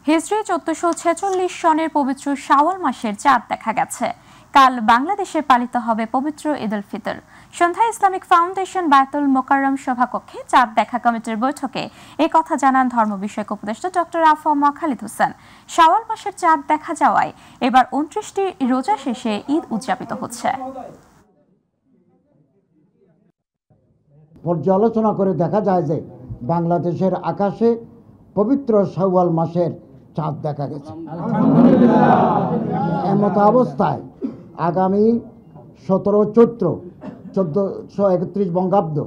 হিজরি 1446 সনের পবিত্র শাওয়াল মাসের চাঁদ দেখা গেছে। কাল বাংলাদেশে পালিত হবে পবিত্র ঈদ উল ফিতর। সন্ধ্যায় ইসলামিক ফাউন্ডেশন বায়তুল মোকাররম সভাকক্ষে চাঁদ দেখা কমিটির বৈঠকে এই কথা জানান ধর্ম বিষয়ক উপদেষ্টা ডক্টর আফম খালিদ হোসেন। শাওয়াল মাসের চাঁদ দেখা যাওয়ায় এবার 29টি রোজা শেষে ঈদ উদযাপিত হচ্ছে। পর্যালোচনা করে দেখা যায় যে বাংলাদেশের আকাশে পবিত্র শাওয়াল মাসের চাঁদ দেখা গেছে। এমত অবস্থায় আগামী 17 চৈত্র 1431 বঙ্গাব্দ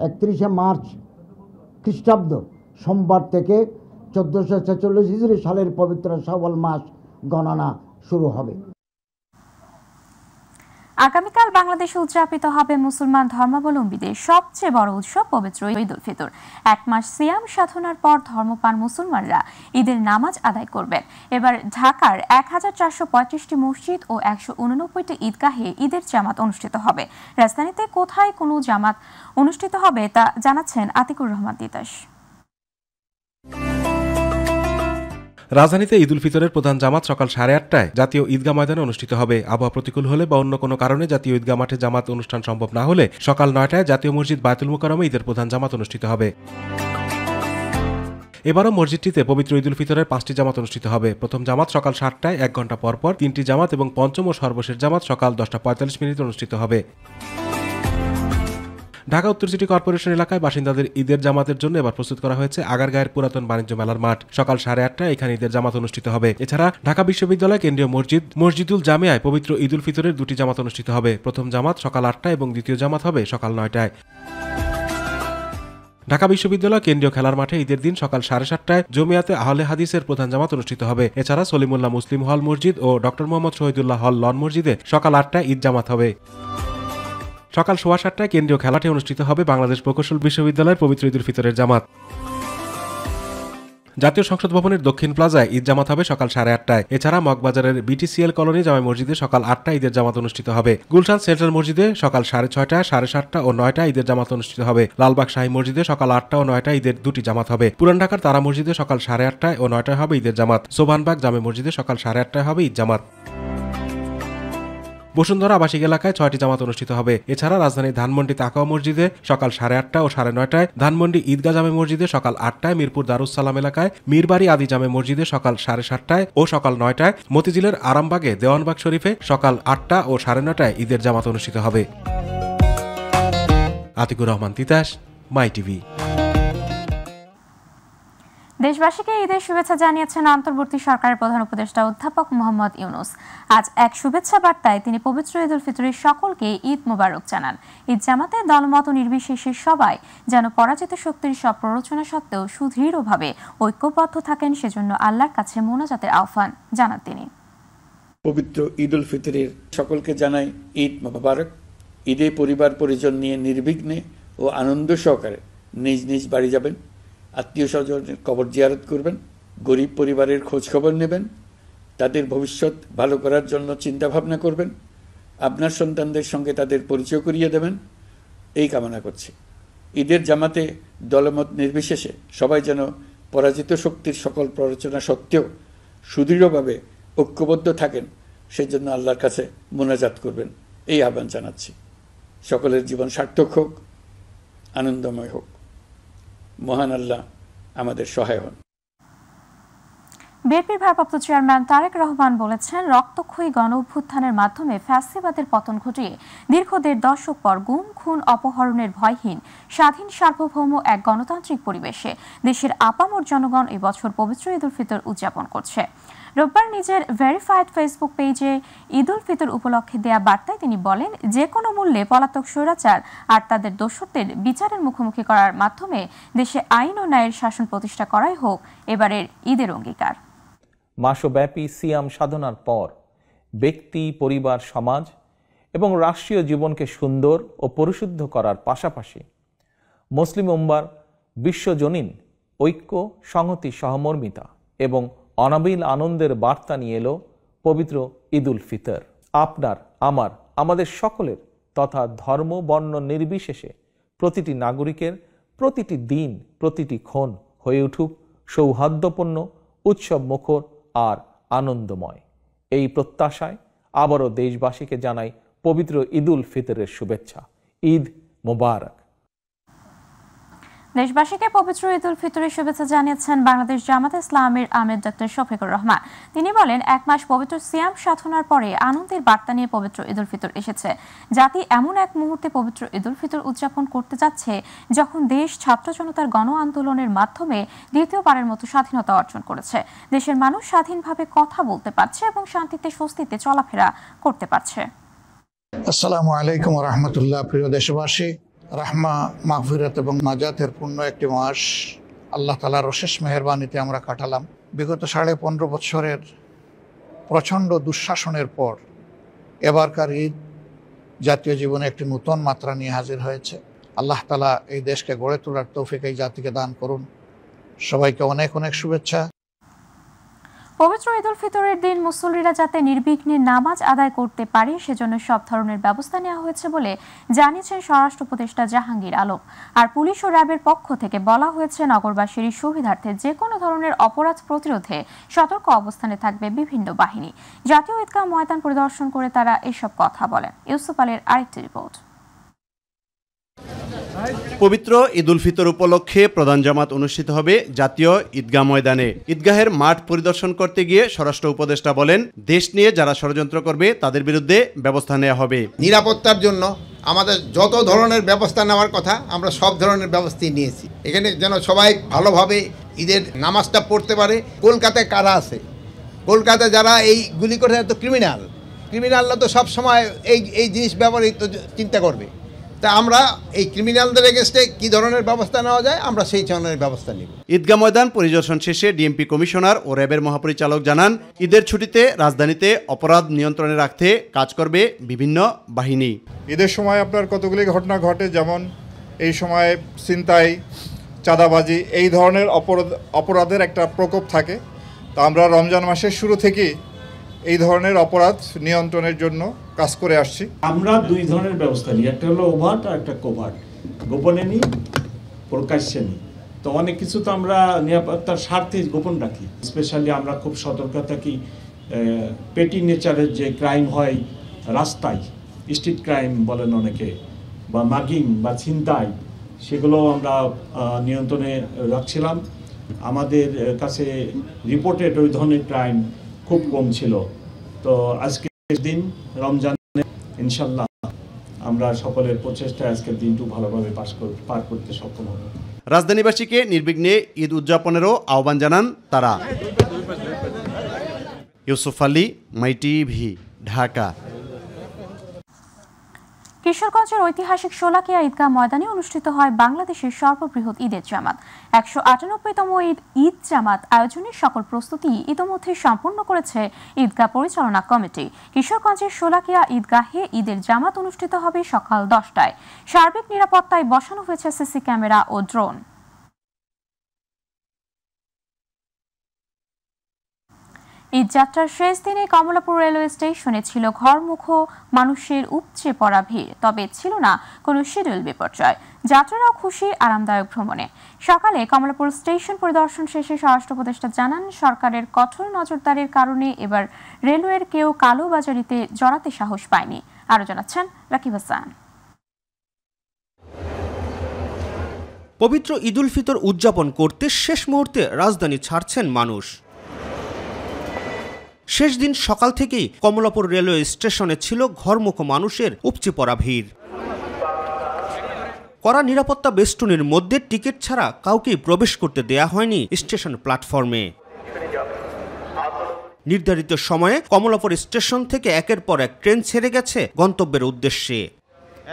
31 মার্চ খ্রিস্টাব্দ সোমবার থেকে 1446 হিজরি সালের পবিত্র শাওয়াল মাস গণনা শুরু হবে। আগামীকাল বাংলাদেশে উদযাপিত হবে মুসলমান ধর্মাবলম্বীদের সবচেয়ে বড় উৎসব পবিত্র ঈদ উল ফিতর। এক মাস সিয়াম সাধনার পর ধর্মপ্রাণ মুসলমানরা ঈদের নামাজ আদায় করবেন। এবার ঢাকার 1435টি মসজিদ ও 189টি ঈদগাহে ঈদের জামাত অনুষ্ঠিত হবে। রাজধানীতে কোথায় কোনো জামাত অনুষ্ঠিত হবে তা জানাচ্ছেন আতিকুর রহমান তিতাস। রাজধানীতে ঈদ উল ফিতরের প্রধান জামাত সকাল 8:30টায় জাতীয় ঈদগাহ ময়দানে অনুষ্ঠিত হবে। আবহাওয়া প্রতিকূল হলে বা অন্য কোনো কারণে জাতীয় ঈদগাহ মাঠে জামাত অনুষ্ঠান সম্ভব না হলে সকাল 9টায় জাতীয় মসজিদ বায়তুল মোকাররমে ঈদের প্রধান জামাত অনুষ্ঠিত হবে। এবারও মসজিদটিতে পবিত্র ঈদ উল ফিতরের 5টি জামাত অনুষ্ঠিত হবে। প্রথম জামাত সকাল 7টায় 1 ঘন্টা পরপর 3টি জামাত এবং পঞ্চম ও সর্বশেষ জামাত সকাল 10:45 অনুষ্ঠিত হবে। ঢাকা উত্তর সিটি কর্পোরেশন এলাকায় বাসিন্দাদের ঈদের জামাতের জন্য এবার প্রস্তুত করা হয়েছে আগারগাঁয়ের পুরাতন বাণিজ্য মেলার মাঠ। সকাল 8:30টায় এখানে ঈদের জামাত অনুষ্ঠিত হবে। এছাড়া ঢাকা বিশ্ববিদ্যালয় কেন্দ্রীয় মসজিদুল জামিয়ায় পবিত্র ঈদ উল ফিতরের 2টি জামাত অনুষ্ঠিত হবে। প্রথম জামাত সকাল 8টায় এবং দ্বিতীয় জামাত হবে সকাল 9টায়। ঢাকা বিশ্ববিদ্যালয় কেন্দ্রীয় খেলার মাঠে ঈদের দিন সকাল 7:30টায় জমিয়াতে আহলে হাদিসের প্রধান জামাত অনুষ্ঠিত হবে। এছাড়া সলিমুল্লাহ মুসলিম হল মসজিদ ও ডক্টর মোহাম্মদ শহীদুল্লাহ হল লন মসজিদে সকাল 8টায় ঈদ জামাত হবে। সকাল 7:15টায় কেন্দ্রীয় খেলাটি অনুষ্ঠিত হবে বাংলাদেশ প্রকৌশল বিশ্ববিদ্যালয়ের পবিত্র ঈদ উল ফিতরের জামাত। জাতীয় সংসদ ভবনের দক্ষিণ প্লাজায় ঈদ জামাত হবে সকাল 8:30টায়। এছাড়া মগবাজারের বিটিসিএল কলোনি জামে মসজিদে সকাল 8টায় ঈদের জামাত অনুষ্ঠিত হবে। গুলশান সেন্ট্রাল মসজিদে সকাল 6:30টা, 7:30টা ও 9টায় ঈদের জামাত অনুষ্ঠিত হবে। লালবাগ শাহী মসজিদে সকাল 8টা ও 9টায় ঈদের 2টি জামাত হবে। পুরান ঢাকার তারা মসজিদে সকাল 8:30টায় ও 9টায় হবে ঈদের জামাত। সোভানবাগ জামে মসজিদে সকাল 8:30টায় হবে ঈদ জামাত। বসুন্ধরা আবাসিক এলাকায় 6টি জামাত অনুষ্ঠিত হবে। এছাড়া রাজধানীর ধানমন্ডি তাকওয়া মসজিদে সকাল 8:30টা ও 9:30টায়, ধানমন্ডি ঈদগাহ জামে মসজিদে সকাল 8টায়, মিরপুর দারুস সালাম এলাকায় মীরবাড়ি আদি জামে মসজিদে সকাল 7:30টায় ও সকাল 9টায়, মতিঝিলের আরামবাগে দেওয়ানবাগ শরীফে সকাল 8টা ও 9:30টায় ঈদের জামাত অনুষ্ঠিত হবে। আতিকুর রহমান তিতাস, মাই টিভি। দেশবাসীকে ঈদের শুভেচ্ছা জানিয়েছেন অন্তর্বর্তী সরকারের প্রধান উপদেষ্টা অধ্যাপক মোহাম্মদ ইউনূস। আজ এক শুভেচ্ছা বার্তায় তিনি পবিত্র ঈদ উল ফিতরের সকলকে ঈদ মোবারক জানান। ঈদ জামাতে দলমত নির্বিশেষে সবাই যেন পরাজিত শক্তির সব প্ররোচনা সত্ত্বেও সুদৃঢ়ভাবে ঐক্যবদ্ধ থাকেন, সেজন্য আল্লাহর কাছে মোনাজাতের আহ্বান জানান তিনি। পবিত্র ঈদ উল ফিতরের সকলকে জানাই ঈদ মোবারক। ঈদে পরিবার পরিজন নিয়ে নির্বিঘ্নে ও আনন্দ সহকারে নিজ নিজ বাড়ি যাবেন, আত্মীয় স্বজনের কবর জিয়ারত করবেন, গরিব পরিবারের খোঁজ খবর নেবেন, তাদের ভবিষ্যৎ ভালো করার জন্য চিন্তা ভাবনা করবেন, আপনার সন্তানদের সঙ্গে তাদের পরিচয় করিয়ে দেবেন, এই কামনা করছি। ঈদের জামাতে দলমত নির্বিশেষে সবাই যেন পরাজিত শক্তির সকল প্ররোচনা সত্ত্বেও সুদৃঢ়ভাবে ঐক্যবদ্ধ থাকেন, সেজন্য আল্লাহর কাছে মোনাজাত করবেন, এই আহ্বান জানাচ্ছি। সকলের জীবন সার্থক হোক, আনন্দময় হোক। মহান আল্লাহ আমাদের সহায় হন। বিএনপির ভারপ্রাপ্ত চেয়ারম্যান তারেক রহমান বলেছেন, রক্তক্ষয়ী গণ অভ্যুত্থানের মাধ্যমে ফ্যাসিবাদের পতন ঘটিয়ে দীর্ঘ 1.5 দশক পর গুম খুন অপহরণের ভয়হীন স্বাধীন সার্বভৌম এক গণতান্ত্রিক পরিবেশে দেশের আপামর জনগণ এই বছর পবিত্র ঈদ উল ফিতর উদযাপন করছে। রোববার নিজের ভেরিফাইড ফেসবুক পেজে ঈদ উল ফিতর উপলক্ষে দেয়া বার্তায় তিনি বলেন, যে কোনো মূল্যে পলাতক স্বৈরাচার আর তাদের দোষরদের বিচারের মুখোমুখি করার মাধ্যমে দেশে আইন ও ন্যায়ের শাসন প্রতিষ্ঠা করাই হোক এবারের ঈদের অঙ্গীকার। মাসব্যাপী সিয়াম সাধনার পর ব্যক্তি, পরিবার, সমাজ এবং রাষ্ট্রীয় জীবনকে সুন্দর ও পরিশুদ্ধ করার পাশাপাশি মুসলিম উম্মার বিশ্বজনীন ঐক্য, সংহতি, সহমর্মিতা এবং অনাবিল আনন্দের বার্তা নিয়ে এলো পবিত্র ঈদ উল ফিতর। আপনার, আমাদের সকলের তথা ধর্ম বর্ণ নির্বিশেষে প্রতিটি নাগরিকের প্রতিটি দিন, প্রতিটি ক্ষণ হয়ে উঠুক সৌহার্দ্যপূর্ণ উৎসব মুখর আর আনন্দময়। এই প্রত্যাশায় আবারও দেশবাসীকে জানাই পবিত্র ঈদুল ফিতরের শুভেচ্ছা। ঈদ মোবারক। দেশবাসীকে পবিত্র ঈদুল ফিতরের শুভেচ্ছা জানিয়েছেন বাংলাদেশ জামাতে ইসলামীর আমির ডক্টর শফিকুর রহমান। তিনি বলেন, 1 মাস পবিত্র সিয়াম সাধনার পরে আনন্দের বার্তা নিয়ে পবিত্র ঈদুল ফিতর এসেছে। জাতি এমন এক মুহূর্তে পবিত্র ঈদুল ফিতর উদযাপন করতে যাচ্ছে যখন দেশ ছাত্র জনতার গণ আন্দোলনের মাধ্যমে দ্বিতীয়বারের মতো স্বাধীনতা অর্জন করেছে। দেশের মানুষ স্বাধীনভাবে কথা বলতে পারছে এবং শান্তিতে স্বস্তিতে চলাফেরা করতে পারছে। আসসালামু আলাইকুম ওয়া রাহমাতুল্লাহ। প্রিয় দেশবাসী, রাহমা, মাগফিরাত এবং নাজাতের পূর্ণ একটি মাস আল্লাহ তাআলার অশেষ মেহেরবানিতে আমরা কাটালাম। বিগত 15.5 বছরের প্রচণ্ড দুঃশাসনের পর এবারকার ঈদ জাতীয় জীবনে একটি নতুন মাত্রা নিয়ে হাজির হয়েছে। আল্লাহ তাআলা এই দেশকে গড়ে তোলার তৌফিক এই জাতিকে দান করুন। সবাইকে অনেক অনেক শুভেচ্ছা। পবিত্র ঈদুল ফিতরের দিন মুসল্লিরা যাতে নির্বিঘ্নে নামাজ আদায় করতে পারে সেজন্য সব ধরনের ব্যবস্থা নেওয়া হয়েছে বলে জানিয়েছেন স্বরাষ্ট্র উপদেষ্টা জাহাঙ্গীর আলম। আর পুলিশ ও র্যাবের পক্ষ থেকে বলা হয়েছে, নগরবাসীর সুবিধার্থে যে কোনো ধরনের অপরাধ প্রতিরোধে সতর্ক অবস্থানে থাকবে বিভিন্ন বাহিনী। জাতীয় ঈদগাহ ময়দান পরিদর্শন করে তারা এসব কথা বলেন। ইউসুফ আলীর আরেকটি রিপোর্ট। পবিত্র ঈদুল ফিতর উপলক্ষে প্রধান জামাত অনুষ্ঠিত হবে জাতীয় ঈদগাহ ময়দানে। ঈদগাহের মাঠ পরিদর্শন করতে গিয়ে স্বরাষ্ট্র উপদেষ্টা বলেন, দেশ নিয়ে যারা ষড়যন্ত্র করবে তাদের বিরুদ্ধে ব্যবস্থা নেওয়া হবে। নিরাপত্তার জন্য আমাদের যত ধরনের ব্যবস্থা নেওয়ার কথা আমরা সব ধরনের ব্যবস্থাই নিয়েছি। এখানে যেন সবাই ভালোভাবে ঈদের নামাজটা পড়তে পারে। কলকাতায় কারা আছে? কলকাতায় যারা এই গুলি করে তো ক্রিমিনালরা তো সব সময় এই জিনিস ব্যবহৃত চিন্তা করবে। তা আমরা এই ক্রিমিনালদের এগেইনস্টে কি ধরনের ব্যবস্থা নেওয়া যায় আমরা সেই ধরনের ব্যবস্থা নিব। ঈদগাহ ময়দান পরিদর্শন শেষে ডিএমপি কমিশনার ও র্যাবের মহাপরিচালক জানান, ঈদের ছুটিতে রাজধানীতে অপরাধ নিয়ন্ত্রণে রাখতে কাজ করবে বিভিন্ন বাহিনী। ঈদের সময় আপনার কতগুলি ঘটনা ঘটে, যেমন এই সময় ছিনতাই, চাঁদাবাজি, এই ধরনের অপরাধের একটা প্রকোপ থাকে। তা আমরা রমজান মাসের শুরু থেকেই এই ধরনের অপরাধ নিয়ন্ত্রণের জন্য কাজ করে আসছি। আমরা 2 ধরনের ব্যবস্থা নিই, একটা হলো ওভার্ট আর একটা কোভার্ট। গোপনে নিই, প্রকাশ্যে নিই। তো অনেক কিছু তো আমরা নিরাপত্তার স্বার্থে গোপন রাখি। স্পেশালি আমরা খুব সতর্ক থাকি পেটি নেচারের যে ক্রাইম হয় রাস্তায়, স্ট্রিট ক্রাইম বলেন অনেকে, বা মাগিং বা ছিনতাই, সেগুলো আমরা নিয়ন্ত্রণে রাখছিলাম। আমাদের কাছে রিপোর্টেড ওই ধরনের ক্রাইম খুব কম ছিল। তো আজকে দিন রমজানে ইনশাল্লাহ আমরা সকলের প্রচেষ্টায় আজকের দিনটু ভালোভাবে পার করতে সক্ষম হব। রাজধানীবাসীকে নির্বিঘ্নে ঈদ উদযাপনেরও আহ্বান জানান তারা। ইউসুফ আলী, মাই টিভি, ঢাকা। কিশোরগঞ্জের ঐতিহাসিক শোলাকিয়া ঈদগাহ ময়দানে অনুষ্ঠিত হয় বাংলাদেশের সর্ববৃহৎ ঈদের জামাত। 198তম ঈদ জামাত আয়োজনের সকল প্রস্তুতি ইতোমধ্যে সম্পন্ন করেছে ঈদগাহ পরিচালনা কমিটি। কিশোরগঞ্জের শোলাকিয়া ঈদগাহে ঈদের জামাত অনুষ্ঠিত হবে সকাল 10টায়। সার্বিক নিরাপত্তায় বসানো হয়েছে সিসি ক্যামেরা ও ড্রোন। ঈদযাত্রার শেষ দিনে কমলাপুর রেলওয়ে স্টেশনে ছিল ঘরমুখো মানুষের উপচে পড়া ভিড়, তবে ছিল না কোনো শিডিউল বিপর্যয়। যাত্রীরাও খুশি আরামদায়ক ভ্রমণে। সকালে কমলাপুর স্টেশন পরিদর্শন শেষে স্বরাষ্ট্র উপদেষ্টা জানান, সরকারের কঠোর নজরদারির কারণে এবার রেলওয়ের কেউ কালোবাজারিতে জড়াতে সাহস পায়নি। আরো জানাচ্ছেন রাকিব হাসান। পবিত্র ঈদুল ফিতর উদযাপন করতে শেষ মুহূর্তে রাজধানী ছাড়ছেন মানুষ। শেষ দিন সকাল থেকেই কমলাপুর রেলওয়ে স্টেশনে ছিল ঘরমুখো মানুষের উপচে পড়া ভিড়। কড়া নিরাপত্তা বেষ্টনীর মধ্যে টিকিট ছাড়া কাউকেই প্রবেশ করতে দেয়া হয়নি স্টেশন প্ল্যাটফর্মে। নির্ধারিত সময়ে কমলাপুর স্টেশন থেকে একের পর এক ট্রেন ছেড়ে গেছে গন্তব্যের উদ্দেশ্যে।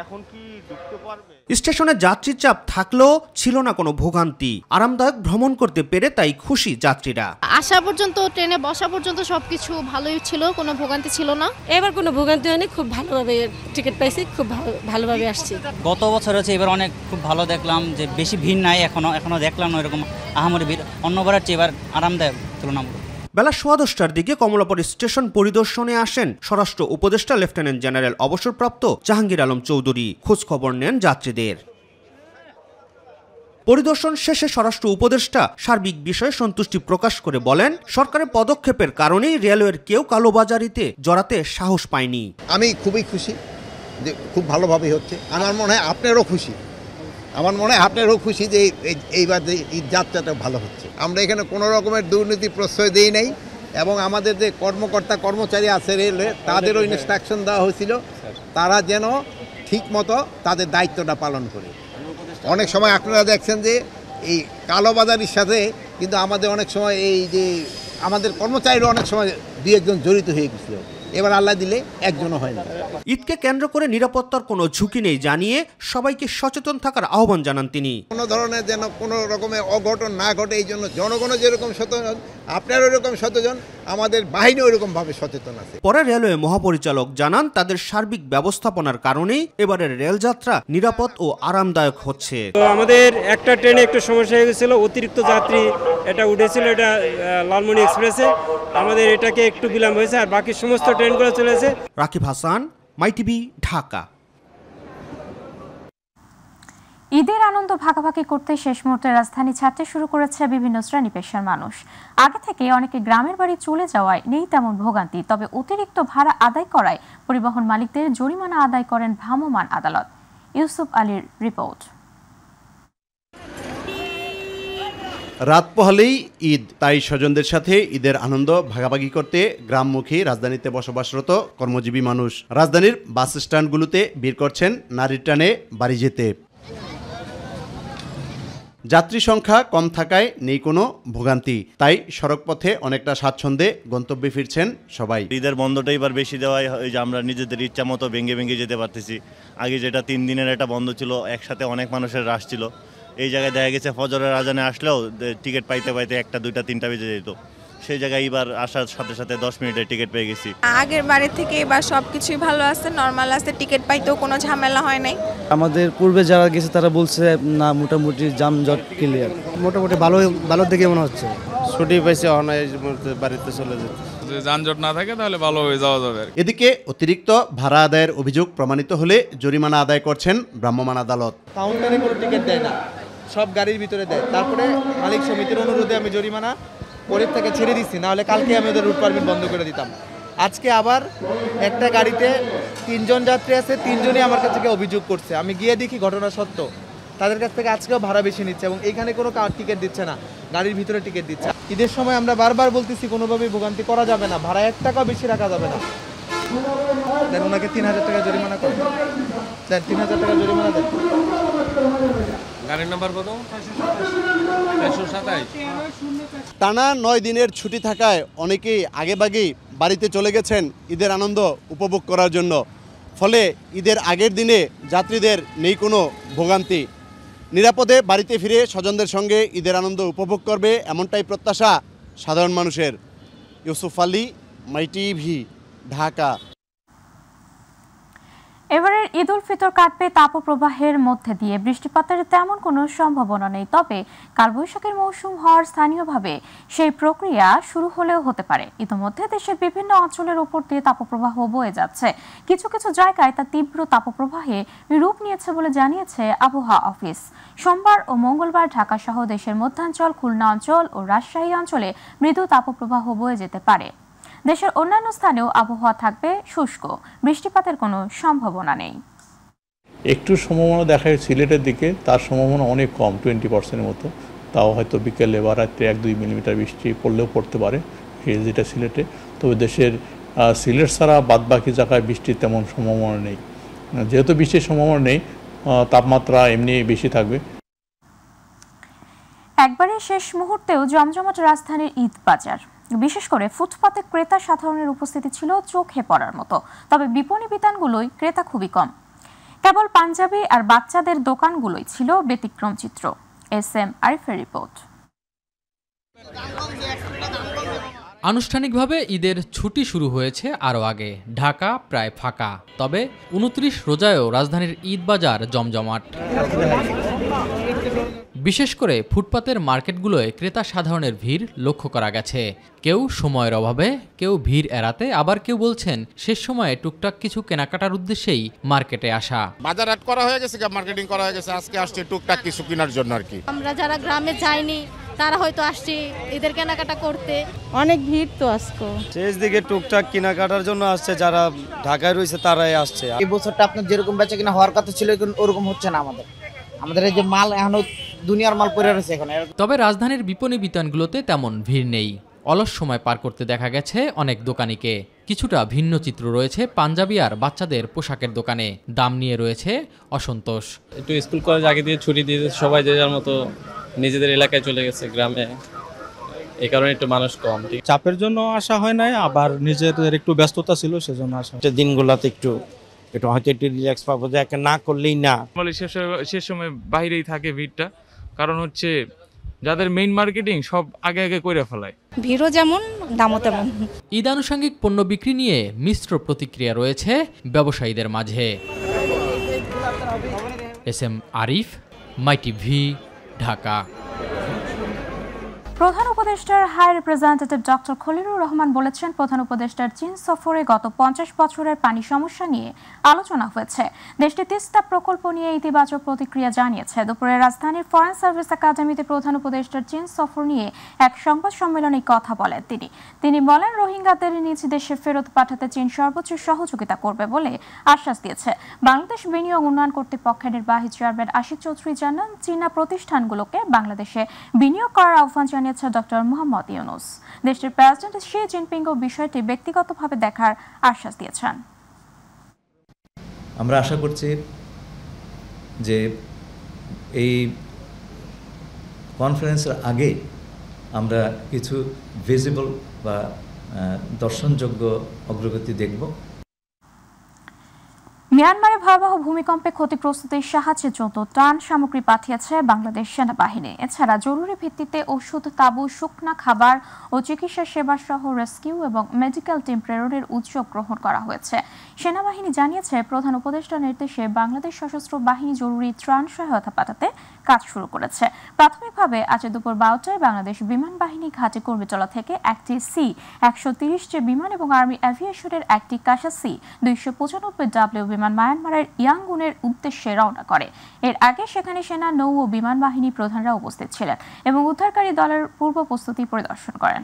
এখন কি ঢুকতে পারবে? স্টেশনে যাত্রী চাপ থাকলেও ছিল না কোনো ভোগান্তি। আরামদায়ক ভ্রমণ করতে পেরে তাই খুশি যাত্রীরা। আসা পর্যন্ত, ট্রেনে বসা পর্যন্ত সবকিছু ভালোই ছিল, কোনো ভোগান্তি ছিল না। এবার কোনো ভোগান্তি হয়নি, খুব ভালোভাবে টিকিট পাইছি, খুব ভালোভাবে আসছি। গত বছর হচ্ছে এবার অনেক খুব ভালো দেখলাম যে বেশি ভিড় নাই, এখনো দেখলাম না এরকম আহামরি ভিড়। অন্যবারের চেয়ে এবার আরামদায়ক তুলনামূলক। বেলা 10:15টার দিকে কমলাপুর স্টেশন পরিদর্শনে আসেন স্বরাষ্ট্র উপদেষ্টা লেফটেন্যান্ট জেনারেল অবসরপ্রাপ্ত জাহাঙ্গীর আলম চৌধুরী। খোঁজ খবর নেন যাত্রীদের। পরিদর্শন শেষে স্বরাষ্ট্র উপদেষ্টা সার্বিক বিষয়ে সন্তুষ্টি প্রকাশ করে বলেন, সরকারের পদক্ষেপের কারণেই রেলওয়ের কেউ কালোবাজারিতে জড়াতে সাহস পায়নি। আমি খুবই খুশি যে খুব ভালোভাবে হচ্ছে। আমার মনে হয় আপনারও খুশি, যে এইবার যে ঈদ যাত্রাটা ভালো হচ্ছে। আমরা এখানে কোনো রকমের দুর্নীতি প্রশ্রয় দিই নাই এবং আমাদের যে কর্মকর্তা কর্মচারী আছে রেলওয়ে তাদেরও ইনস্ট্রাকশন দেওয়া হয়েছিল তারা যেন ঠিক মতো তাদের দায়িত্বটা পালন করে। অনেক সময় আপনারা দেখছেন যে এই কালোবাজারির সাথে কিন্তু আমাদের অনেক সময় এই যে আমাদের কর্মচারীরা অনেক সময় দুই একজন জড়িত হয়ে গেছিল, এবার আল্লাহ দিলে একজনও হয় না। ঈদকে কেন্দ্র করে নিরাপত্তার কোনো ঝুঁকি নেই জানিয়ে সবাইকে সচেতন থাকার আহ্বান জানান তিনি। কোনো ধরনের যেন কোনো রকমের অঘটন না ঘটে এই জন্য জনগণও যেরকম সচেতন, আপনারা ওইরকম সচেতন, আমাদের বাহিনী ওইরকমভাবে সচেতন আছে। পরে রেলওয়ে মহাপরিচালক জানান, তাদের সার্বিক ব্যবস্থাপনার কারণেই এবারের রেলযাত্রা নিরাপদ ও আরামদায়ক হচ্ছে। আমাদের একটা ট্রেনে একটু সমস্যা হয়ে গেছিল, অতিরিক্ত যাত্রী এটা উঠেছিল, এটা লালমনি এক্সপ্রেসে, আমাদের এটাকে একটু বিলম্ব হয়েছে, আর বাকি সমস্ত ট্রেনগুলো চলেছে। রাকিব হাসান, মাইটিভি, ঢাকা। ঈদের আনন্দ ভাগাভাগি করতে শেষ মুহূর্তে রাজধানী ছাড়তে শুরু করেছে বিভিন্ন শ্রেণী পেশার মানুষ। আগে থেকে অনেকে গ্রামের বাড়ি চলে যাওয়ায় নেই তেমন ভোগান্তি, তবে অতিরিক্ত ভাড়া আদায় করায় পরিবহন মালিকদের জরিমানা আদায় করেন ভ্রাম্যমাণ আদালত। ইউসুফ আলীর রিপোর্ট। রাত পোহালেই ঈদ, তাই স্বজনদের সাথে ঈদের আনন্দ ভাগাভাগি করতে গ্রামমুখী রাজধানীতে বসবাসরত কর্মজীবী মানুষ রাজধানীর বাস স্ট্যান্ডগুলোতে ভিড় করছেন নারীর টানে বাড়ি যেতে। যাত্রী সংখ্যা কম থাকায় নেই কোনো ভোগান্তি, তাই সড়কপথে অনেকটা স্বাচ্ছন্দ্যে গন্তব্যে ফিরছেন সবাই। ঈদের বন্ধটা এবার বেশি দেওয়ায় যে আমরা নিজেদের ইচ্ছা মতো ভেঙে ভেঙে যেতে পারতেছি। আগে যেটা 3 দিনের একটা বন্ধ ছিল, একসাথে অনেক মানুষের রাশ ছিল, এই জায়গায় দেখা গেছে ফজরের আজানে আসলেও টিকিট পাইতে পাইতে 1টা 2টা 3টা বেজে যেত। সেই জায়গায় এবার আসার সাথে সাথে 10 মিনিটের টিকিট পেয়ে গেছি। আগের বারের থেকে এবার সব কিছুই ভালো আছে, নর্মাল আছে, টিকিট পাইতেও কোনো ঝামেলা হয় নাই। আমাদের পূর্বে যারা গেছে তারা বলছে না, মোটামুটি যানজট ক্লিয়ার, মোটামুটি ভালো দেখে মনে হচ্ছে। ছুটি পাইছে বাড়িতে চলে যেতে, যানজট না থাকে তাহলে ভালো হয়ে যাওয়া যাবে। এদিকে অতিরিক্ত ভাড়া আদায়ের অভিযোগ প্রমাণিত হলে জরিমানা আদায় করছেন ভ্রাম্যমাণ আদালত। কাউন্টারে কোনো টিকিট দেয় না, সব গাড়ির ভিতরে দেয়। তারপরে মালিক সমিতির অনুরোধে আমি জরিমানা পরের থেকে ছেড়ে দিচ্ছি, নাহলে কালকে আমি ওদের রুট পারমিট বন্ধ করে দিতাম। আজকে আবার একটা গাড়িতে 3 জন যাত্রী আছে, 3 জনই আমার কাছ থেকে অভিযোগ করছে। আমি গিয়ে দেখি ঘটনা সত্য, তাদের কাছ থেকে আজকেও ভাড়া বেশি নিচ্ছে এবং এইখানে কোনো টিকিট দিচ্ছে না, গাড়ির ভিতরে টিকিট দিচ্ছে। ঈদের সময় আমরা বারবার বলতেছি কোনোভাবেই ভোগান্তি করা যাবে না, ভাড়া 1 টাকাও বেশি রাখা যাবে না। দেন ওনাকে 3000 টাকা জরিমানা করেন, দেন 3000 টাকা জরিমানা দেন। গাড়ির নাম্বার কত? 427। টানা 9 দিনের ছুটি থাকায় অনেকেই আগেভাগেই বাড়িতে চলে গেছেন ঈদের আনন্দ উপভোগ করার জন্য। ফলে ঈদের আগের দিনে যাত্রীদের নেই কোনো ভোগান্তি, নিরাপদে বাড়িতে ফিরে স্বজনদের সঙ্গে ঈদের আনন্দ উপভোগ করবে, এমনটাই প্রত্যাশা সাধারণ মানুষের। ইউসুফ আলী, মাইটিভি, ঢাকা। এবারের ঈদ উল ফিতর কাটবে তাপপ্রবাহের মধ্যে দিয়ে। বৃষ্টিপাতের তেমন কোনো সম্ভাবনা নেই, তবে কালবৈশাখীর মৌসুম হওয়ার স্থানীয়ভাবে সেই প্রক্রিয়া শুরু হলেও হতে পারে। ইতিমধ্যে দেশের বিভিন্ন অঞ্চলের উপর দিয়ে তাপপ্রবাহ বয়ে যাচ্ছে, কিছু কিছু জায়গায় তা তীব্র তাপপ্রবাহে রূপ নিয়েছে বলে জানিয়েছে আবহাওয়া অফিস। সোমবার ও মঙ্গলবার ঢাকা সহ দেশের মধ্যাঞ্চল, খুলনা অঞ্চল ও রাজশাহী অঞ্চলে মৃদু তাপপ্রবাহ বয়ে যেতে পারে। দেশের অন্যান্য স্থানেও আবহাওয়া থাকবে শুষ্ক, বৃষ্টিপাতের কোনো সম্ভাবনা নেই। একটু সম্ভাবনা দেখায় সিলেটের দিকে, তার সম্ভাবনা অনেক কম, 20%-এর মতো। তাও হয়তো বিকেলে বা রাত্রে 1-2 মিলিমিটার বৃষ্টি পড়লেও পড়তে পারে, যেটা সিলেটে। তবে দেশের সিলেট ছাড়া বাদবাকি জায়গায় বৃষ্টির তেমন সম্ভাবনা নেই। যেহেতু বৃষ্টির সম্ভাবনা নেই, তাপমাত্রা এমনি বেশি থাকবে। একবারে শেষ মুহূর্তেও জমজমাট রাজধানীর ঈদ বাজার, বিশেষ করে ফুটপাতে ক্রেতা সাধারণের উপস্থিতি ছিল চোখে পড়ার মতো। তবে বিপণী বিতানগুলোই ক্রেতা খুবই কম, কেবল পাঞ্জাবি আর বাচ্চাদের দোকানগুলোই ছিল ব্যতিক্রম চিত্র। SM আরিফের রিপোর্ট। আনুষ্ঠানিকভাবে ঈদের ছুটি শুরু হয়েছে আরও আগে, ঢাকা প্রায় ফাঁকা, তবে 29 রোজায়ও রাজধানীর ঈদ বাজার জমজমাট। বিশেষ করে ফুটপাতের মার্কেটগুলোয় ক্রেতা সাধারণের ভিড় লক্ষ্য করা গেছে। কেউ সময়ের অভাবে, কেউ ভিড় এড়াতে, আবার কেউ বলছেন শেষ সময়ে টুকটাক কিছু কেনাকাটার উদ্দেশ্যেই মার্কেটে আসা। বাজার হাট করা হয়ে গেছে, মার্কেটিং করা হয়ে গেছে, আজকে আসছে টুকটাক কিছু কেনার জন্য আর কি। আমরা যারা গ্রামে যাইনি তারা হয়তো আসছি ঈদের কেনাকাটা করতে। অনেক ভিড় তো আজকে, শেষ দিকে টুকটাক কেনাকাটার জন্য আসছে, যারা ঢাকায় রয়েছে তারাই আসছে। এই বছরটা আপনার যেরকম বেচা কিনা হওয়ার কথা ছিল ওরকম হচ্ছে না। আমাদের এই যে মাল এখনো দুনিয়ার মাল পড়ে রয়েছে এখন। তবে রাজধানীর বিপণী বিতানগুলোতে তেমন ভিড় নেই। অলস সময় পার করতে দেখা গেছে অনেক দোকানিকে। কিছুটা ভিন্ন চিত্র রয়েছে পাঞ্জাবি আর বাচ্চাদের পোশাকের দোকানে। দাম নিয়ে রয়েছে অসন্তোষ। একটু স্কুল কলেজ আগে দিয়ে ছুটি দিয়ে সবাই যে যার মতো নিজেদের এলাকায় চলে গেছে, গ্রামে। এই কারণে একটু মানুষ কম। চাপের জন্য আসা হয় নাই, আবার নিজেদের একটু ব্যস্ততা ছিল সেজন্য আসা। দিনগুলোতে একটু হয়তো একটু রিল্যাক্স পাবো, যে না করলেই না। শেষ সময় বাইরেই থাকে ভিড়টা, কারণ হচ্ছে যাদের মেইন মার্কেটিং সব আগে আগে কইরা ফেলায়। ভিড়ও যেমন দামও তেমন। ঈদ আনুষঙ্গিক পণ্য বিক্রি নিয়ে মিশ্র প্রতিক্রিয়া রয়েছে ব্যবসায়ীদের মাঝে। SM Arif, MyTV, Dhaka. প্রধান উপদেষ্টার high representative doctor Khalilur Rahman বলেছেন, প্রধান উপদেষ্টার চীন সফরে গত 50 বছরের পানি সমস্যা নিয়ে আলোচনা হয়েছে। দেশটি তিস্তা প্রকল্প নিয়ে ইতিবাচক প্রতিক্রিয়া জানিয়েছে। দুপুরে রাজধানীর ফরেন সার্ভিস একাডেমিতে প্রধান উপদেষ্টার চীন সফর নিয়ে এক সংবাদ সম্মেলনে কথা বলেন তিনি বলেন, রোহিঙ্গাদের নিজ দেশে ফেরত পাঠাতে চীন সর্বোচ্চ সহযোগিতা করবে বলে আশ্বাস দিয়েছে। বাংলাদেশ বিনিয়োগ উন্নয়ন কর্তৃপক্ষের নির্বাহী চেয়ারম্যান আশিক চৌধুরী জানান, চীনা প্রতিষ্ঠানগুলোকে বাংলাদেশে বিনিয়োগ করার আহ্বান জানিয়েছে ডক্টর মোহাম্মদ ইউনূস। দেশটির প্রেসিডেন্ট শি জিনপিংও বিষয়টি ব্যক্তিগতভাবে দেখার আশ্বাস দিয়েছেন। আমরা আশা করছি যে এই কনফারেন্সের আগে আমরা কিছু ভিজিবল বা দর্শনযোগ্য অগ্রগতি দেখব। মিয়ানমারে ভয়াবহ ভূমিকম্পে ক্ষতিগ্রস্তদের সাহায্যে যত ত্রাণ সামগ্রী পাঠিয়েছে বাংলাদেশ সেনাবাহিনী। এছাড়া জরুরি ভিত্তিতে ওষুধ, তাঁবু, শুকনা খাবার ও চিকিৎসা সেবা সহ রেস্কিউ এবং মেডিকেল টিম প্রেরণের উদ্যোগ গ্রহণ করা হয়েছে। সেনাবাহিনী জানিয়েছে, প্রধান উপদেষ্টার নির্দেশে বাংলাদেশ সশস্ত্র বাহিনী জরুরি ত্রাণ সহায়তা পাঠাতে কাজ শুরু করেছে। প্রাথমিকভাবে আজ দুপুর 12টায় বাংলাদেশ বিমান বাহিনী ঘাটে কর্মীতলা থেকে একটি C-130 বিমান এবং আর্মি অ্যাভিয়েশনের একটি কাশা C-295W বিমান মায়ানমারের ইয়াঙ্গুনের উদ্দেশ্যে রওনা করে। এর আগে সেখানে সেনা, নৌ ও বিমান বাহিনী প্রধানরা উপস্থিত ছিলেন এবং উদ্ধারকারী দলের পূর্ব প্রস্তুতি পরিদর্শন করেন।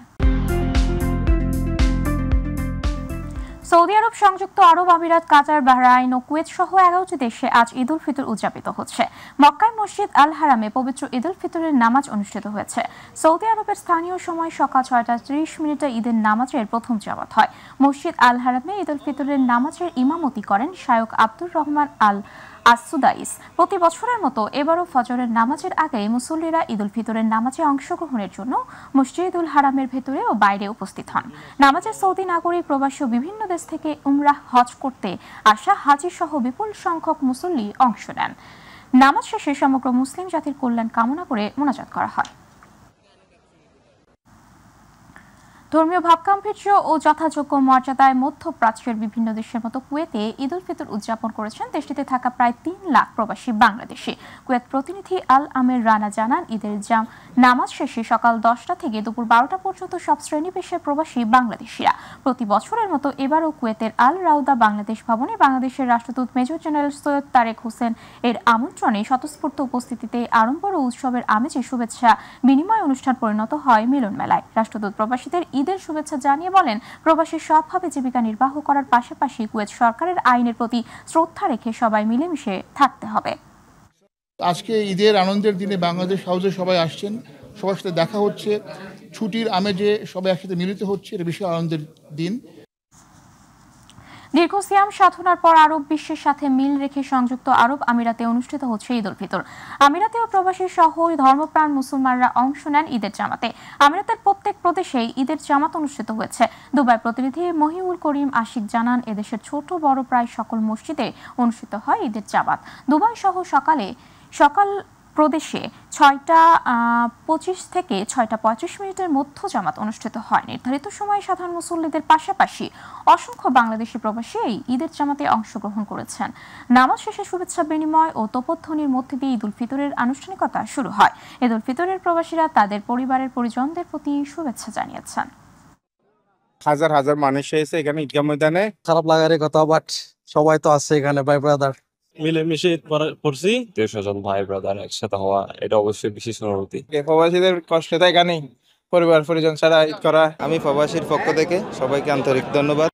সৌদি আরব, সংযুক্ত আরব আমিরাত, কাতার, বাহরাইন ও কুয়েত সহ 11টি দেশে আজ ঈদ উল ফিতর উদযাপিত হচ্ছে। মক্কায় মসজিদ আল হারামে পবিত্র ঈদ উল ফিতরের নামাজ অনুষ্ঠিত হয়েছে। সৌদি আরবের স্থানীয় সময় সকাল 6টা 30 ঈদের নামাজের প্রথম জামাত হয়। মসজিদ আল হারামে ঈদ উল ফিতরের নামাজের ইমামতি করেন শায়খ আব্দুর রহমান আল আসুদাইস। প্রতি বছরের মতো এবারও ফজরের নামাজের আগে মুসল্লিরা ঈদ উল ফিতরের নামাজে অংশগ্রহণের জন্য মসজিদুল হারামের ভেতরে ও বাইরে উপস্থিত হন। নামাজে সৌদি নাগরিক, প্রবাসী ও বিভিন্ন দেশ থেকে উমরাহ, হজ করতে আসা হাজি সহ বিপুল সংখ্যক মুসল্লি অংশ নেন। নামাজ শেষে সমগ্র মুসলিম জাতির কল্যাণ কামনা করে মোনাজাত করা হয়। ধর্মীয় ভাবগাম্ভীর্য ও যথাযোগ্য মর্যাদায় মধ্যপ্রাচ্যের বিভিন্ন দেশের মতো কুয়েতে ঈদ উল ফিতর উদযাপন করেছেন দেশটিতে থাকা প্রায় 3 লাখ প্রবাসী বাংলাদেশি। কুয়েত প্রতিনিধি আল আমের রানা জানান, ঈদের নামাজ শেষে সকাল 10টা থেকে দুপুর 12টা পর্যন্ত সব শ্রেণী পেশার প্রবাসী বাংলাদেশিরা প্রতি বছরের মতো এবারও কুয়েতের আল রাউদা বাংলাদেশ ভবনে বাংলাদেশের রাষ্ট্রদূত মেজর জেনারেল সৈয়দ তারেক হোসেন এর আমন্ত্রণে স্বতঃস্ফূর্ত উপস্থিতিতে আড়ম্বর ও উৎসবের আমেজে শুভেচ্ছা বিনিময় অনুষ্ঠান পরিণত হয় মিলন মেলায়। রাষ্ট্রদূত প্রবাসীদের ঈদের শুভেচ্ছা জানিয়ে বলেন, প্রবাসী সবভাবে জীবিকা নির্বাহ করার পাশাপাশি কুয়েত সরকারের আইনের প্রতি শ্রদ্ধা রেখে সবাই মিলেমিশে থাকতে হবে। আজকে ঈদের আনন্দের দিনে বাংলাদেশ হাউসে সবাই আসছেন, সবার সাথে দেখা হচ্ছে, ছুটির আমেজে সবাই একসাথে মিলিত হচ্ছে, এটা বিশাল আনন্দের দিন। দীর্ঘ সিয়াম সাধনার পর আরব বিশ্বের সাথে মিল রেখে সংযুক্ত আরব আমিরাতে অনুষ্ঠিত হচ্ছে ঈদ উল ফিতর। আমিরাতেও প্রবাসী সহ ধর্মপ্রাণ মুসলমানরা অংশ নেন ঈদের জামাতে। আমিরাতের প্রত্যেক প্রদেশেই ঈদের জামাত অনুষ্ঠিত হয়েছে। দুবাই প্রতিনিধি মহিউল করিম আশিক জানান, এদেশের ছোট বড় প্রায় সকল মসজিদে অনুষ্ঠিত হয় ঈদের জামাত। দুবাই সহ সকাল প্রদেশে 6টা 25 থেকে 6টা 35 মিনিটের মধ্য জামাত অনুষ্ঠিত হয়। নির্ধারিত সময়ে সাধারণ মুসল্লিদের পাশাপাশি অসংখ্য বাংলাদেশি প্রবাসী এই ঈদের জামাতে অংশগ্রহণ করেছেন। নামাজ শেষে শুভেচ্ছা বিনিময় ও তোপধ্বনির মধ্যে দিয়ে ঈদুল ফিতরের আনুষ্ঠানিকতা শুরু হয়। ঈদুল ফিতরের প্রবাসীরা তাদের পরিবারের পরিজনদের প্রতি শুভেচ্ছা জানিয়েছেন। হাজার হাজার মানুষ এসে এখানে ঈদগাহ ময়দানে। খারাপ লাগার কথা, বাট সবাই তো আছে এখানে, ভাই ব্রাদার মিলেমিশে পড়ছি। 150 জন ভাই ব্রাদার একসাথে হওয়া, এটা অবশ্যই বিশেষ অনুভূতি। প্রবাসীদের কষ্ট তো এখানেই, পরিবার পরিজন ছাড়া ঈদ করা। আমি প্রবাসীর পক্ষ থেকে সবাইকে আন্তরিক ধন্যবাদ।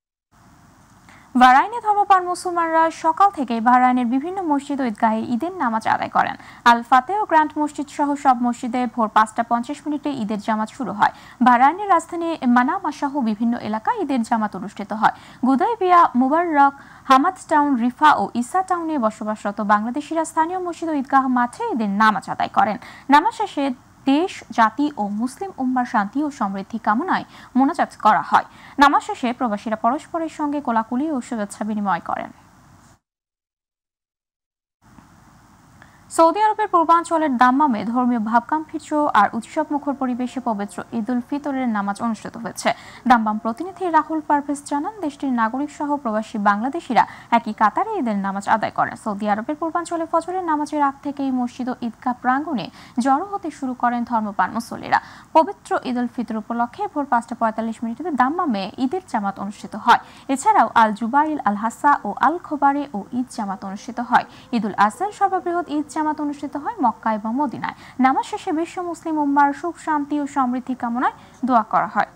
বাহরাইনে ধর্মপ্রাণ মুসলমানরা সকাল থেকে বাহরাইনের বিভিন্ন মসজিদ ও ঈদগাহে ঈদের নামাজ আদায় করেন। আল ফাতেহ ও গ্র্যান্ড মসজিদ সহ সব মসজিদে ভোর 5টা 50 ঈদের জামাত শুরু হয়। বাহরাইনের রাজধানী মানামা সহ বিভিন্ন এলাকায় ঈদের জামাত অনুষ্ঠিত হয়। গুদাইবিয়া, মুবাররক, হামাদ টাউন, রিফা ও ইসা টাউনে বসবাসরত বাংলাদেশিরা স্থানীয় মসজিদ ও ঈদগাহ মাঠে ঈদের নামাজ আদায় করেন। নামাজ শেষে দেশ, জাতি ও মুসলিম উম্মার শান্তি ও সমৃদ্ধি কামনায় মোনাজাত করা হয়। নামাজ শেষে প্রবাসীরা পরস্পরের সঙ্গে কোলাকুলি ও শুভেচ্ছা বিনিময় করেন। সৌদি আরবের পূর্বাঞ্চলের দাম্মামে ধর্মীয় ভাবগাম্ভীর্য আর উৎসব মুখর পরিবেশে পবিত্র ঈদুল ফিতরের নামাজ অনুষ্ঠিত হয়েছে। দাম্মাম প্রতিনিধি রাহুল পারভেজ জানান, দেশটির নাগরিক সহ প্রবাসী বাংলাদেশিরা একই কাতারে ঈদের নামাজ আদায় করেন। সৌদি আরবের পূর্বাঞ্চলে ফজরের নামাজের আগ থেকেই মসজিদ ও ঈদগাহ প্রাঙ্গণে জড়ো হতে শুরু করেন ধর্মপ্রাণ মুসল্লিরা। পবিত্র ঈদুল ফিতর উপলক্ষে ভোর 5টা 45 দাম্মামে ঈদের জামাত অনুষ্ঠিত হয়। এছাড়াও আল জুবাইল, আল হাসা ও আল খোবারে ও ঈদ জামাত অনুষ্ঠিত হয়। ঈদুল আজহার সর্ববৃহৎ ঈদ জামাত অনুষ্ঠিত হয় মক্কা এবং মদিনায়। নামাজ শেষে বিশ্ব মুসলিম উম্মার সুখ, শান্তি ও সমৃদ্ধি কামনায় দোয়া করা হয়।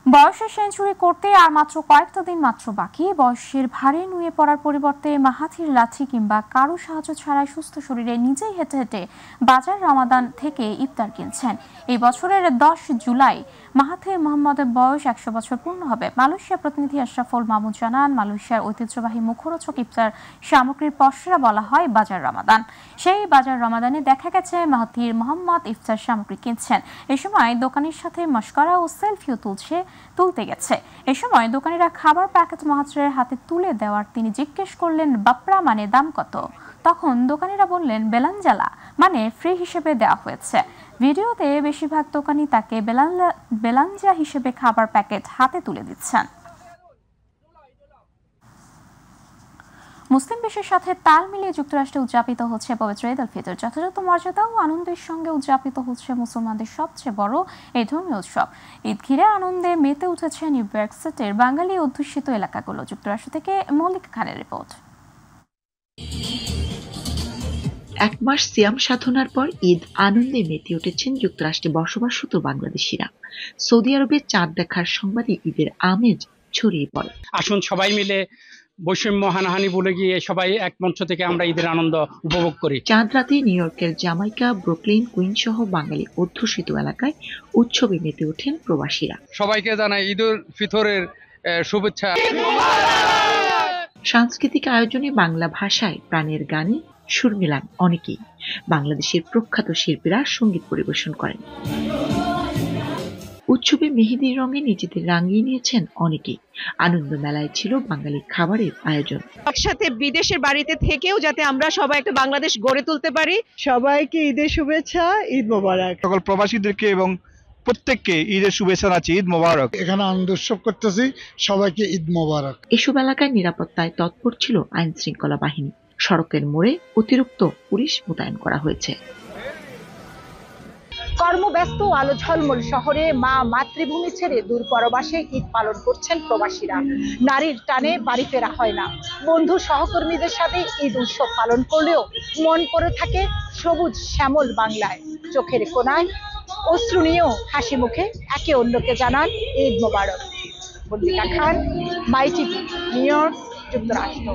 বয়সের সেঞ্চুরি করতে আর মাত্র কয়েকটা দিন বাকি। বয়সের ভারে নুয়ে পড়ার পরিবর্তে মাহাথির লাঠি কিংবা কারো সাহায্য ছাড়াই সুস্থ শরীরে নিজেই হেঁটে হেঁটে বাজার রমাদান থেকে ইফতার কিনছেন। এই বছরের 10 জুলাই মাহাথির মোহাম্মদের বয়স 100 বছর পূর্ণ হবে। মালয়েশিয়া প্রতিনিধি আশরাফুল মাহমুদ জানান, মালয়েশিয়ার ঐতিহ্যবাহী মুখরোচক ইফতার সামগ্রীর পসরা বলা হয় বাজার রমাদান। সেই বাজার রমাদানে দেখা গেছে মাহাথির মোহাম্মদ ইফতার সামগ্রী কিনছেন। এই সময় দোকানের সাথে মশকরা ও সেলফিও তুলতে গেছে। এই সময় দোকানিরা খাবার প্যাকেট মাহাথিরের হাতে তুলে দেওয়ার তিনি জিজ্ঞেস করলেন, বাপরা মানে দাম কত? তখন দোকানিরা বললেন, বেলানজালা মানে ফ্রি হিসেবে দেওয়া হয়েছে। ভিডিওতে বেশিরভাগ দোকানি তাকে বেলানজা হিসেবে খাবার প্যাকেট হাতে তুলে দিচ্ছেন। মুসলিম বিশ্বের সাথে তাল মিলিয়ে যুক্তরাষ্ট্রে উদযাপিত হচ্ছে পবিত্র ঈদুল ফিতর। যথাযথ মর্যাদা ও আনন্দের সঙ্গে উদযাপিত হচ্ছে মুসলমানদের সবচেয়ে বড় এই ধর্মীয় উৎসব। ঈদ ঘিরে আনন্দে মেতে উঠেছে নিউ ইয়র্ক সিটির বাঙালি অধ্যুষিত এলাকাগুলো। যুক্তরাষ্ট্র থেকে মল্লিক খানের রিপোর্ট। 1 মাস সিয়াম সাধনার পর ঈদ আনন্দে মেতে উঠেছেন যুক্তরাষ্ট্রে বসবাসরত বাংলাদেশিরা। সৌদি আরবে চাঁদ দেখার সংবাদে ঈদের আমেজ ছড়িয়ে পড়ে। আসুন সবাই মিলে বৈষম্য হানাহানি বলে গিয়ে সবাই এক মঞ্চ থেকে আমরা ঈদের আনন্দ উপভোগ করি। চাঁদ রাতে নিউ ইয়র্কের জামাইকা, ব্রুকলিন, কুইন সহ বাঙালি অধ্যুষিত এলাকায় উৎসবে মেতে ওঠেন প্রবাসীরা। সবাইকে জানাই ঈদুল ফিতরের শুভেচ্ছা। সাংস্কৃতিক আয়োজনে বাংলা ভাষায় প্রাণের গানে সুর মেলান অনেকেই। বাংলাদেশের প্রখ্যাত শিল্পীরা সঙ্গীত পরিবেশন করেন। উৎসবে মেহেদির রঙে নিজেদের রাঙিয়ে নিয়েছেন অনেকেই। আনন্দ মেলায় ছিল বাঙালি খাবারের আয়োজন। একসাথে বিদেশের বাড়িতে থেকেও যাতে আমরা সবাই একটা বাংলাদেশ গড়ে তুলতে পারি। সবাইকে ঈদের শুভেচ্ছা, ঈদ মোবারক। সকল প্রবাসীদেরকে এবং প্রত্যেককে ঈদের শুভেচ্ছা জানাচ্ছি, ঈদ মোবারক। এখানে আনন্দ উৎসব করতেছি, সবাইকে ঈদ মোবারক। এসব এলাকায় নিরাপত্তায় তৎপর ছিল আইন শৃঙ্খলা বাহিনী। সড়কের মোড়ে অতিরিক্ত পুলিশ মোতায়েন করা হয়েছে। কর্মব্যস্ত আলো ঝলমল শহরে মা মাতৃভূমি ছেড়ে দূর পরবাসে ঈদ পালন করছেন প্রবাসীরা। নারীর টানে বাড়ি ফেরা হয় না। বন্ধু সহকর্মীদের সাথে ঈদ উৎসব পালন করলেও মন পড়ে থাকে সবুজ শ্যামল বাংলায়। চোখের কোণায় অশ্রু নিয়েও হাসি মুখে একে অন্যকে জানান ঈদ মোবারক। মল্লিকা খান, মাই টিভি, নিউ ইয়র্ক, যুক্তরাষ্ট্র।